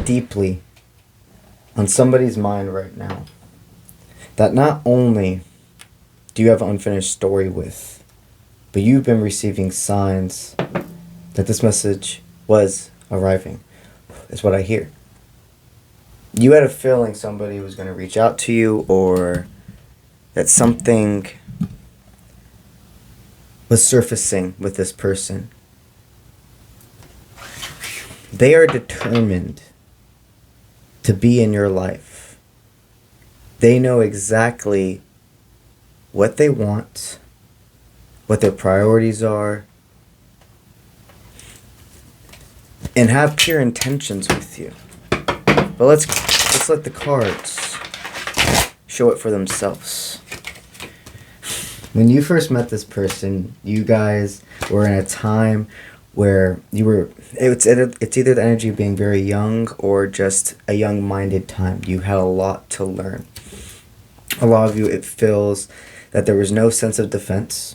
deeply on somebody's mind right now that not only do you have an unfinished story with, but you've been receiving signs that this message was arriving, is what I hear. You had a feeling somebody was going to reach out to you, or that something was surfacing with this person. They are determined to be in your life. They know exactly what they want, what their priorities are, and have pure intentions with you. But let's let the cards show it for themselves. When you first met this person, you guys were in a time where it's either the energy of being very young or just a young-minded time. You had a lot to learn. A lot of you, it feels that there was no sense of defense.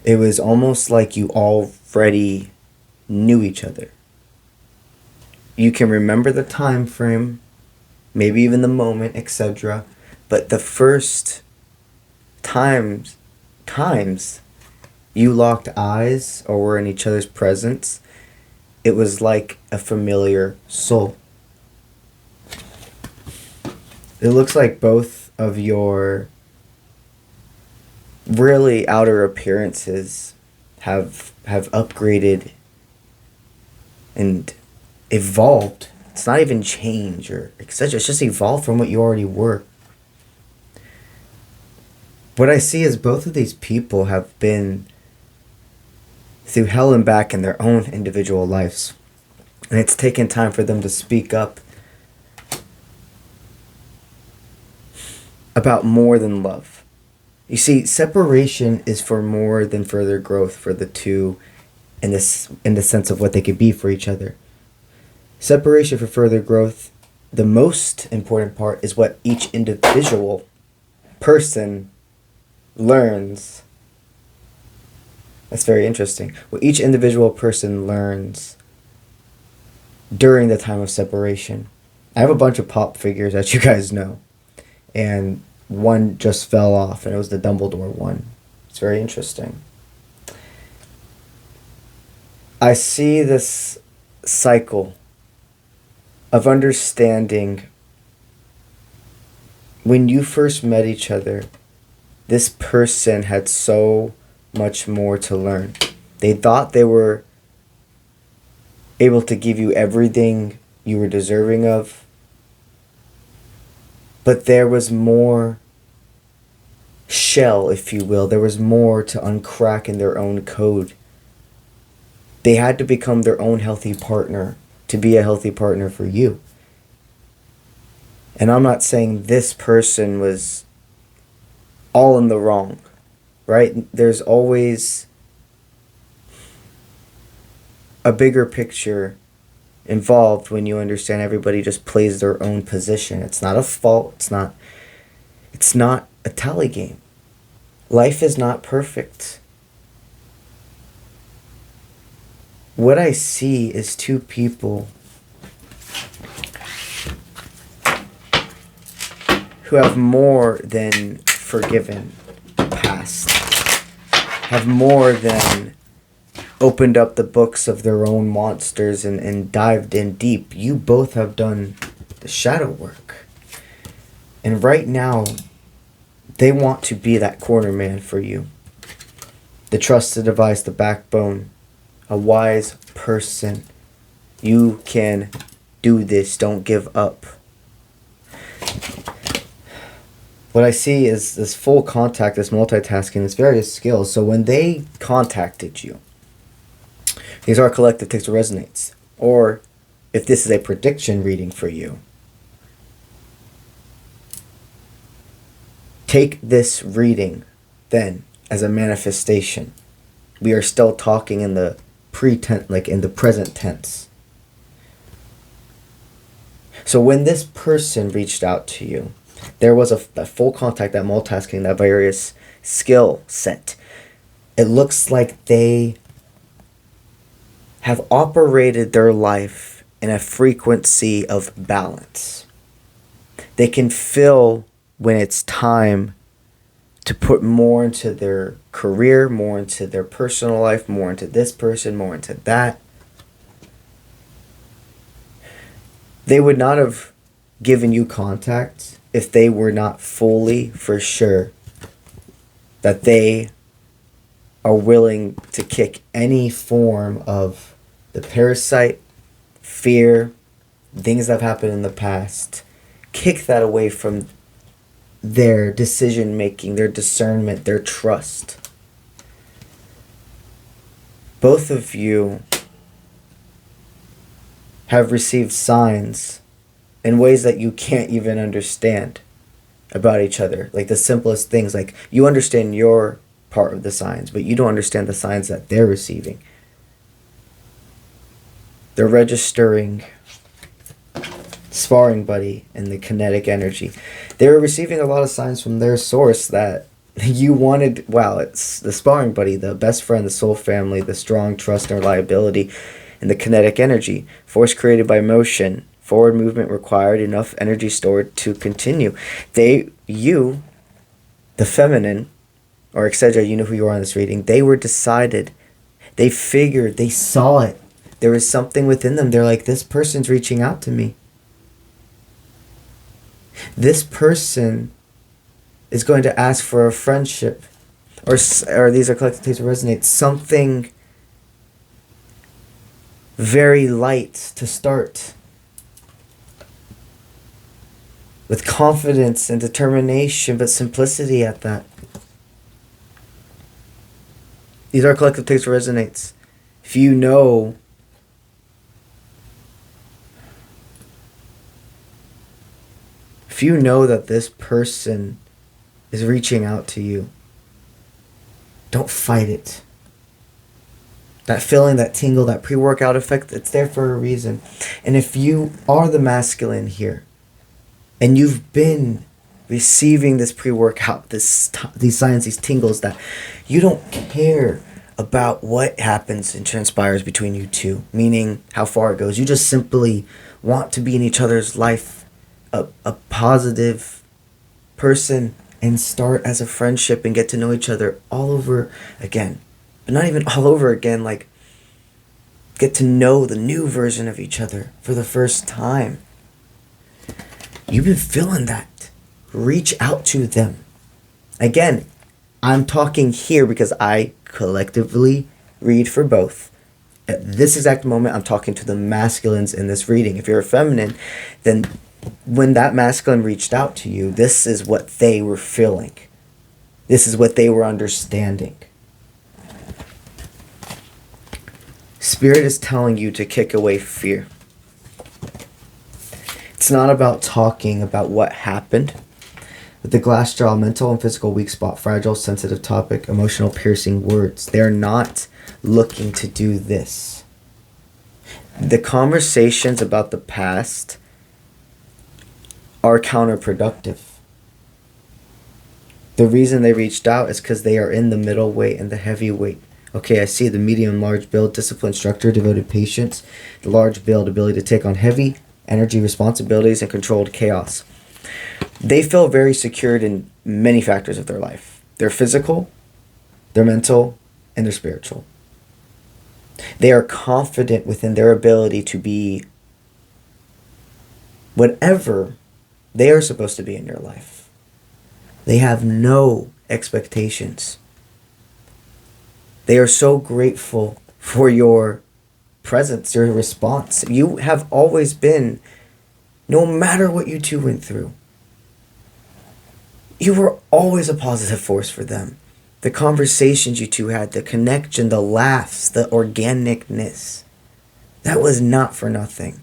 It was almost like you already knew each other. You can remember the time frame, maybe even the moment, etc. But the first times you locked eyes or were in each other's presence, it was like a familiar soul. It looks like both of your really outer appearances have upgraded and evolved. It's not even change or etc. It's just evolved from what you already were. What I see is both of these people have been through hell and back in their own individual lives. And it's taken time for them to speak up about more than love. You see, separation is for more than further growth for the two in the sense of what they could be for each other. Separation for further growth, the most important part is what each individual person learns. That's very interesting. What each individual person learns during the time of separation. I have a bunch of pop figures that you guys know. And one just fell off, and it was the Dumbledore one. It's very interesting. I see this cycle of understanding. When you first met each other, this person had so much more to learn. They thought they were able to give you everything you were deserving of, but there was more shell, if you will. There was more to uncrack in their own code. They had to become their own healthy partner to be a healthy partner for you. And I'm not saying this person was all in the wrong, right? There's always a bigger picture involved when you understand everybody just plays their own position. It's not a fault. It's not a tally game. Life is not perfect. What I see is two people who have more than forgiven the past, have more than opened up the books of their own monsters and dived in deep. You both have done the shadow work. And right now, they want to be that corner man for you. The trusted advice, the backbone, a wise person. You can do this. Don't give up. What I see is this full contact, this multitasking, this various skills. So when they contacted you, these are collective ticks that resonates. Or if this is a prediction reading for you, take this reading then as a manifestation. We are still talking in the pretense, like in the present tense. So when this person reached out to you, there was that full contact, that multitasking, that various skill set. It looks like they have operated their life in a frequency of balance. They can feel when it's time to put more into their career, more into their personal life, more into this person, more into that. They would not have given you contact if they were not fully for sure that they are willing to kick any form of the parasite, fear, things that have happened in the past, kick that away from their decision making, their discernment, their trust. Both of you have received signs in ways that you can't even understand about each other. Like the simplest things, like you understand your part of the signs, but you don't understand the signs that they're receiving. They're registering sparring buddy and the kinetic energy. They were receiving a lot of signs from their source that you wanted. Wow, it's the sparring buddy, the best friend, the soul family, the strong trust and reliability, and the kinetic energy. Force created by motion. Forward movement required, enough energy stored to continue. You, the feminine, or etc., you know who you are in this reading, they were decided. They figured, they saw it. There was something within them. They're like, this person's reaching out to me. This person is going to ask for a friendship. Or these are collective states that resonate. Something very light to start. With confidence and determination, but simplicity at that. These are collective takes resonates. If you know that this person is reaching out to you, don't fight it. That feeling, that tingle, that pre-workout effect, it's there for a reason. And if you are the masculine here, and you've been receiving this pre-workout, these signs, these tingles, that you don't care about what happens and transpires between you two, meaning how far it goes. You just simply want to be in each other's life, a positive person, and start as a friendship and get to know each other all over again. But not even all over again, like get to know the new version of each other for the first time. You've been feeling that. Reach out to them. Again, I'm talking here because I collectively read for both. At this exact moment, I'm talking to the masculines in this reading. If you're a feminine, then when that masculine reached out to you, this is what they were feeling. This is what they were understanding. Spirit is telling you to kick away fear. It's not about talking about what happened. With the glass jaw, mental and physical weak spot, fragile, sensitive topic, emotional, piercing words. They're not looking to do this. The conversations about the past are counterproductive. The reason they reached out is because they are in the middle weight and the heavy weight. Okay, I see the medium, large build, disciplined structure, devoted patience, the large build, ability to take on heavy energy, responsibilities, and controlled chaos. They feel very secured in many factors of their life. Their physical, their mental, and their spiritual. They are confident within their ability to be whatever they are supposed to be in your life. They have no expectations. They are so grateful for your presence, your response. You have always been, no matter what you two went through, you were always a positive force for them. The conversations you two had, the connection, the laughs, the organicness, that was not for nothing.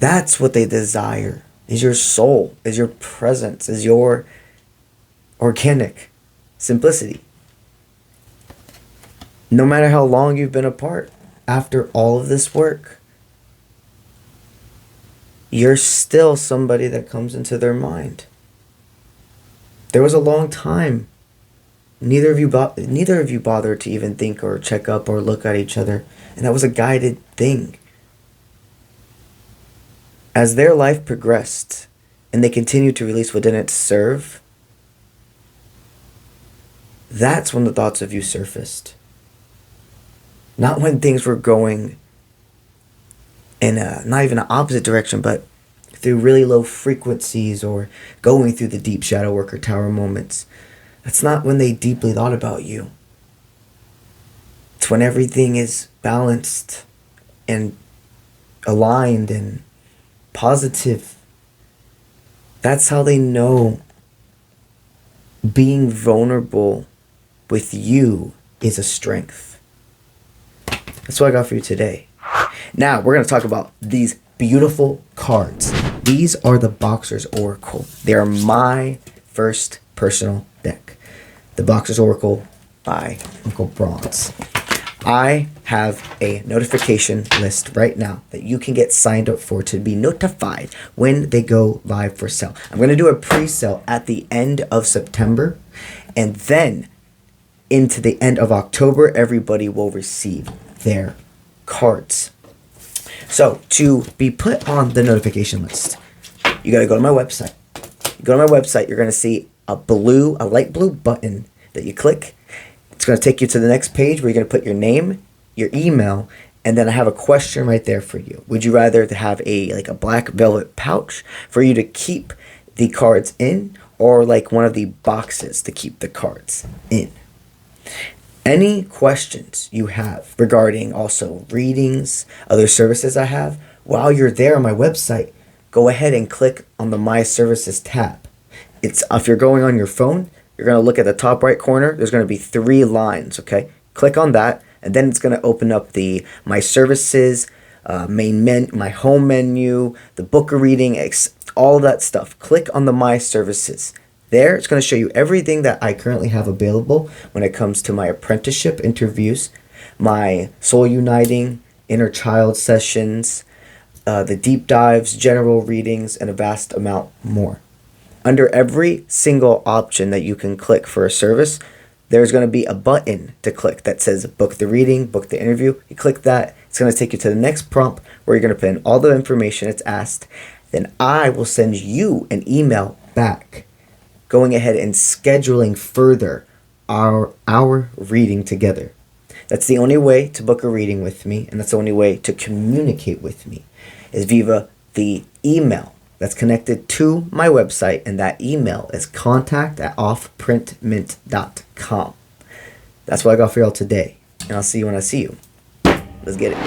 That's what they desire, is your soul, is your presence, is your organic simplicity. No matter how long you've been apart, after all of this work, you're still somebody that comes into their mind. There was a long time neither of you bothered to even think or check up or look at each other, and that was a guided thing. As their life progressed and they continued to release what didn't serve, that's when the thoughts of you surfaced. Not when things were going in not even an opposite direction, but through really low frequencies or going through the deep shadow work or tower moments. That's not when they deeply thought about you. It's when everything is balanced and aligned and positive. That's how they know being vulnerable with you is a strength. That's what I got for you today. Now, we're going to talk about these beautiful cards. These are the Boxer's Oracle. They are my first personal deck. The Boxer's Oracle by Uncle Bronze. I have a notification list right now that you can get signed up for to be notified when they go live for sale. I'm going to do a pre-sale at the end of September, and then into the end of October, everybody will receive their cards. So to be put on the notification list, you got to go to my website. You go to my website, you're going to see a light blue button that you click. It's going to take you to the next page where you're going to put your name, your email, and then I have a question right there for you. Would you rather have a black velvet pouch for you to keep the cards in, or like one of the boxes to keep the cards in? Any questions you have regarding also readings, other services I have, while you're there on my website, go ahead and click on the My Services tab. If you're going on your phone, you're going to look at the top right corner. There's going to be 3 lines, okay? Click on that, and then it's going to open up the My Services, my home menu, the book a reading, all of that stuff. Click on the My Services. There, it's going to show you everything that I currently have available when it comes to my apprenticeship interviews, my soul uniting, inner child sessions, the deep dives, general readings, and a vast amount more. Under every single option that you can click for a service, there's going to be a button to click that says book the reading, book the interview. You click that, it's going to take you to the next prompt where you're going to put in all the information it's asked. Then I will send you an email back going ahead and scheduling further our reading together. That's the only way to book a reading with me, and that's the only way to communicate with me, is via the email that's connected to my website, and that email is contact@offprintmint.com. That's what I got for y'all today, and I'll see you when I see you. Let's get it.